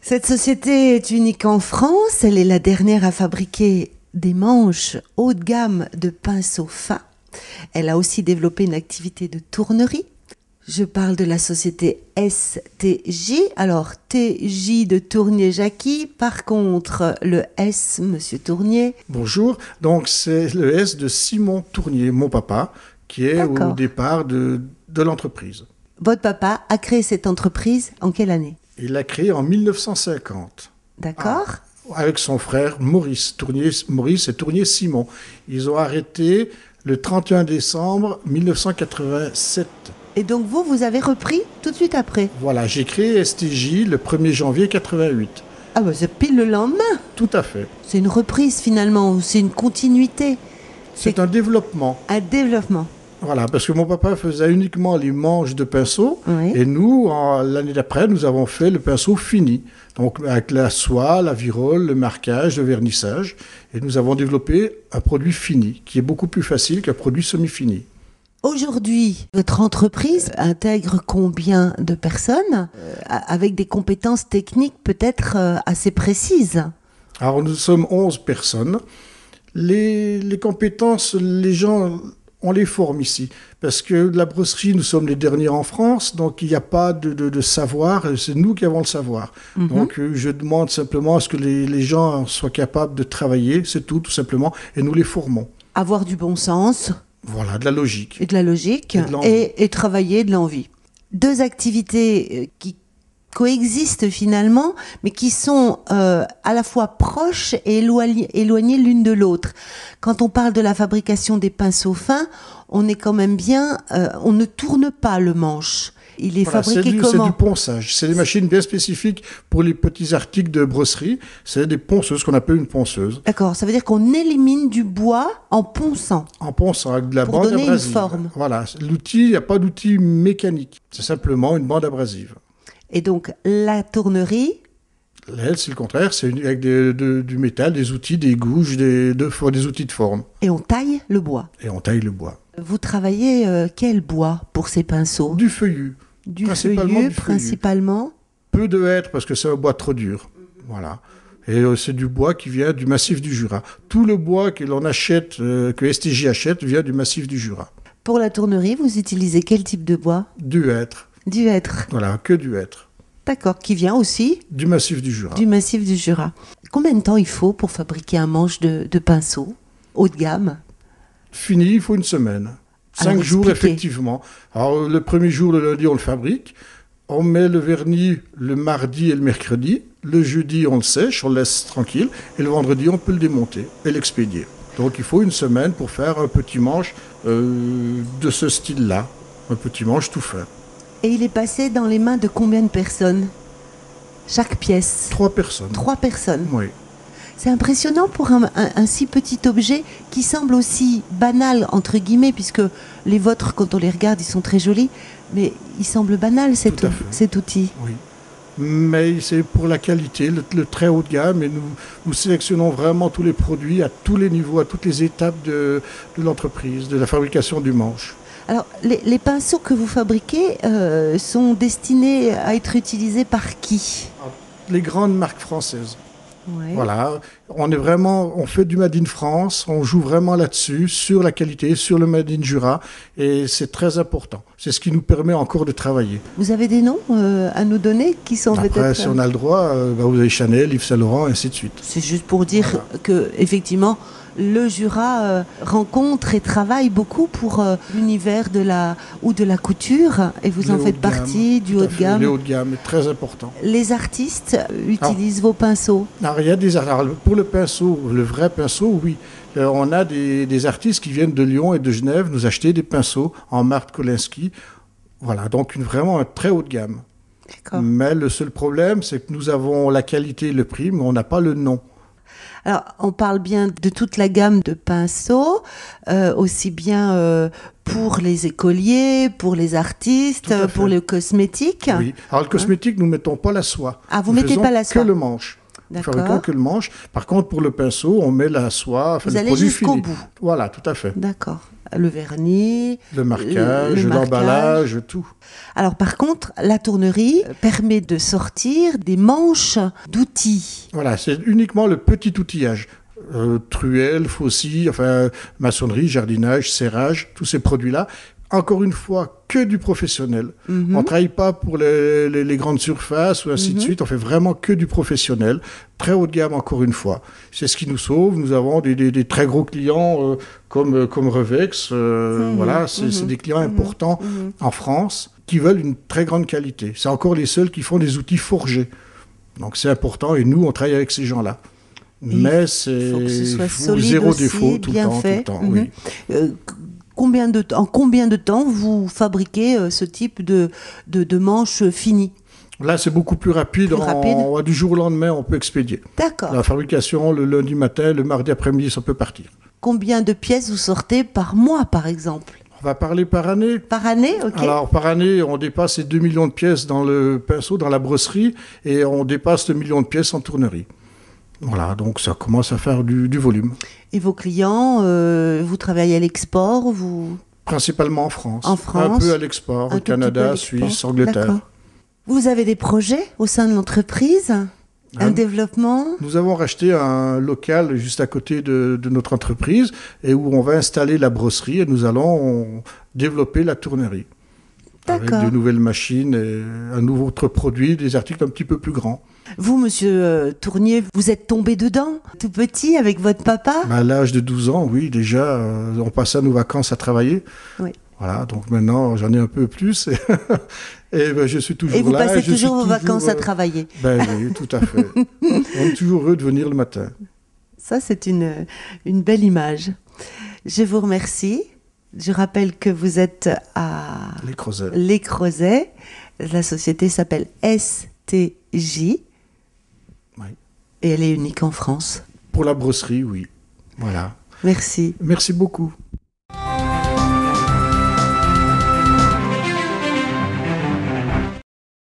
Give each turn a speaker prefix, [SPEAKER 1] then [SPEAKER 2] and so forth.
[SPEAKER 1] Cette société est unique en France. Elle est la dernière à fabriquer des manches haut de gamme de pinceaux fins. Elle a aussi développé une activité de tournerie. Je parle de la société STJ. Alors, TJ de Tournier-Jacqui. Par contre, le S, Monsieur Tournier.
[SPEAKER 2] Bonjour. Donc, c'est le S de Simon Tournier, mon papa, qui est au départ de l'entreprise.
[SPEAKER 1] Votre papa a créé cette entreprise en quelle année ?
[SPEAKER 2] Il l'a créée en 1950.
[SPEAKER 1] D'accord.
[SPEAKER 2] Avec son frère Maurice et Tournier Simon. Ils ont arrêté le 31 décembre 1987.
[SPEAKER 1] Et donc vous avez repris tout de suite après ?
[SPEAKER 2] Voilà, j'ai créé STJ le 1er janvier 88.
[SPEAKER 1] Ah bah c'est pile le lendemain.
[SPEAKER 2] Tout à fait.
[SPEAKER 1] C'est une reprise finalement, ou c'est une continuité ?
[SPEAKER 2] C'est un développement.
[SPEAKER 1] Un développement.
[SPEAKER 2] Voilà, parce que mon papa faisait uniquement les manches de pinceau,
[SPEAKER 1] oui.
[SPEAKER 2] Et nous, l'année d'après, nous avons fait le pinceau fini. Donc avec la soie, la virole, le marquage, le vernissage, et nous avons développé un produit fini, qui est beaucoup plus facile qu'un produit semi-fini.
[SPEAKER 1] Aujourd'hui, votre entreprise intègre combien de personnes avec des compétences techniques peut-être assez précises ?
[SPEAKER 2] Alors nous sommes 11 personnes. Les compétences, les gens... On les forme ici, parce que la brosserie, nous sommes les derniers en France, donc il n'y a pas de savoir, c'est nous qui avons le savoir. Donc je demande simplement à ce que les gens soient capables de travailler, c'est tout simplement, et nous les formons.
[SPEAKER 1] Avoir du bon sens.
[SPEAKER 2] Voilà, de la logique.
[SPEAKER 1] Et de la logique, et travailler de l'envie. Deux activités qui coexistent finalement, mais qui sont à la fois proches et éloignées l'une de l'autre. Quand on parle de la fabrication des pinceaux fins, on est quand même bien... on ne tourne pas le manche. Il est fabriqué comment ?
[SPEAKER 2] C'est du ponçage. C'est des machines bien spécifiques pour les petits articles de brosserie. C'est des ponceuses, qu'on appelle une ponceuse.
[SPEAKER 1] D'accord, ça veut dire qu'on élimine du bois en ponçant.
[SPEAKER 2] En ponçant, avec de la bande
[SPEAKER 1] abrasive. Pour donner une forme.
[SPEAKER 2] Voilà, l'outil, il n'y a pas d'outil mécanique. C'est simplement une bande abrasive.
[SPEAKER 1] Et donc, la tournerie...
[SPEAKER 2] Elle, c'est le contraire, c'est avec du métal, des outils, des gouges, des outils de forme.
[SPEAKER 1] Et on taille le bois.
[SPEAKER 2] Et on taille le bois.
[SPEAKER 1] Vous travaillez quel bois pour ces pinceaux ?
[SPEAKER 2] Du feuillu.
[SPEAKER 1] Du feuillu, principalement.
[SPEAKER 2] Peu de hêtre, parce que c'est un bois trop dur. Voilà. Et c'est du bois qui vient du massif du Jura. Tout le bois que l'on achète, que STJ achète, vient du massif du Jura.
[SPEAKER 1] Pour la tournerie, vous utilisez quel type de bois ?
[SPEAKER 2] Du hêtre.
[SPEAKER 1] Du hêtre.
[SPEAKER 2] Voilà, que du hêtre.
[SPEAKER 1] D'accord, qui vient aussi
[SPEAKER 2] du massif du Jura.
[SPEAKER 1] Du massif du Jura. Combien de temps il faut pour fabriquer un manche de pinceau haut de gamme ?
[SPEAKER 2] Fini, il faut une semaine. 5 jours, effectivement. Alors, le premier jour, le lundi, on le fabrique. On met le vernis le mardi et le mercredi. Le jeudi, on le sèche, on le laisse tranquille. Et le vendredi, on peut le démonter et l'expédier. Donc, il faut une semaine pour faire un petit manche de ce style-là. Un petit manche tout fin.
[SPEAKER 1] Et il est passé dans les mains de combien de personnes ? Chaque pièce ?
[SPEAKER 2] 3 personnes.
[SPEAKER 1] 3 personnes ?
[SPEAKER 2] Oui.
[SPEAKER 1] C'est impressionnant pour un si petit objet qui semble aussi banal, entre guillemets, puisque les vôtres, quand on les regarde, ils sont très jolis, mais il semble banal cet outil.
[SPEAKER 2] Oui. Mais c'est pour la qualité, le très haut de gamme, et nous sélectionnons vraiment tous les produits à tous les niveaux, à toutes les étapes de l'entreprise, de la fabrication du manche.
[SPEAKER 1] Alors, les pinceaux que vous fabriquez sont destinés à être utilisés par qui ?
[SPEAKER 2] Les grandes marques françaises.
[SPEAKER 1] Ouais.
[SPEAKER 2] Voilà, on fait du Made in France, on joue vraiment là-dessus, sur la qualité, sur le Made in Jura, et c'est très important. C'est ce qui nous permet encore de travailler.
[SPEAKER 1] Vous avez des noms à nous donner qui sont peut-être...
[SPEAKER 2] Après, si on a le droit, vous avez Chanel, Yves Saint Laurent, et ainsi de suite.
[SPEAKER 1] C'est juste pour dire que, effectivement, le Jura rencontre et travaille beaucoup pour l'univers de la couture, et vous en faites partie, du haut de gamme.
[SPEAKER 2] Le haut de gamme est très important.
[SPEAKER 1] Les artistes utilisent vos pinceaux.
[SPEAKER 2] Il y a des artistes. Pour le pinceau, le vrai pinceau, oui. On a des artistes qui viennent de Lyon et de Genève nous acheter des pinceaux en marque Kolinsky. Voilà, donc vraiment un très haut de gamme.
[SPEAKER 1] D'accord.
[SPEAKER 2] Mais le seul problème, c'est que nous avons la qualité et le prix, mais on n'a pas le nom.
[SPEAKER 1] Alors, on parle bien de toute la gamme de pinceaux, aussi bien pour les écoliers, pour les artistes, pour les cosmétiques.
[SPEAKER 2] Oui. Alors, le cosmétique, nous ne mettons pas la soie.
[SPEAKER 1] Ah, vous ne mettez pas la soie ?
[SPEAKER 2] Que le manche.
[SPEAKER 1] D'accord.
[SPEAKER 2] Nous fabriquons que le manche. Par contre, pour le pinceau, on met la soie,
[SPEAKER 1] vous allez jusqu'au bout.
[SPEAKER 2] Voilà, tout à fait.
[SPEAKER 1] D'accord. Le vernis,
[SPEAKER 2] le marquage, l'emballage, tout.
[SPEAKER 1] Alors par contre, la tournerie permet de sortir des manches d'outils.
[SPEAKER 2] Voilà, c'est uniquement le petit outillage. Truelle, faucille, enfin maçonnerie, jardinage, serrage, tous ces produits-là. Encore une fois, que du professionnel. On ne travaille pas pour les grandes surfaces ou ainsi de suite. On fait vraiment que du professionnel. Très haut de gamme, encore une fois. C'est ce qui nous sauve. Nous avons des très gros clients comme Revex. Voilà, c'est des clients importants en France qui veulent une très grande qualité. C'est encore les seuls qui font des outils forgés. Donc c'est important et nous, on travaille avec ces gens-là. Mais c'est zéro défaut tout le temps. Oui.
[SPEAKER 1] En combien de temps vous fabriquez ce type de manches finies ?
[SPEAKER 2] Là, c'est beaucoup plus rapide. Du jour au lendemain, on peut expédier.
[SPEAKER 1] D'accord.
[SPEAKER 2] La fabrication, le lundi matin, le mardi après-midi, ça peut partir.
[SPEAKER 1] Combien de pièces vous sortez par mois, par exemple ?
[SPEAKER 2] On va parler par année.
[SPEAKER 1] Par année, ok.
[SPEAKER 2] Alors, par année, on dépasse les 2 millions de pièces dans le pinceau, dans la brosserie, et on dépasse le million de pièces en tournerie. Voilà, donc ça commence à faire du volume.
[SPEAKER 1] Et vos clients, vous travaillez à l'export
[SPEAKER 2] Principalement en France.
[SPEAKER 1] En France.
[SPEAKER 2] Un peu à l'export, au Canada, Suisse, Angleterre.
[SPEAKER 1] D'accord. Vous avez des projets au sein de l'entreprise ? Un développement ?
[SPEAKER 2] Nous avons racheté un local juste à côté de notre entreprise et où on va installer la brosserie et nous allons développer la tournerie. D'accord. Avec de nouvelles machines, et un nouveau produit, des articles un petit peu plus grands.
[SPEAKER 1] Vous, monsieur Tournier, vous êtes tombé dedans, tout petit, avec votre papa ?
[SPEAKER 2] À l'âge de 12 ans, oui, déjà, on passait nos vacances à travailler. Oui. Voilà, donc maintenant, j'en ai un peu plus. Et je suis toujours là.
[SPEAKER 1] Et vous passez toujours vos vacances à travailler ?
[SPEAKER 2] Oui, tout à fait. On est toujours heureux de venir le matin.
[SPEAKER 1] Ça, c'est une belle image. Je vous remercie. Je rappelle que vous êtes à Les Creusets. La société s'appelle STJ. Oui. Et elle est unique en France.
[SPEAKER 2] Pour la brosserie, oui. Voilà.
[SPEAKER 1] Merci.
[SPEAKER 2] Merci beaucoup.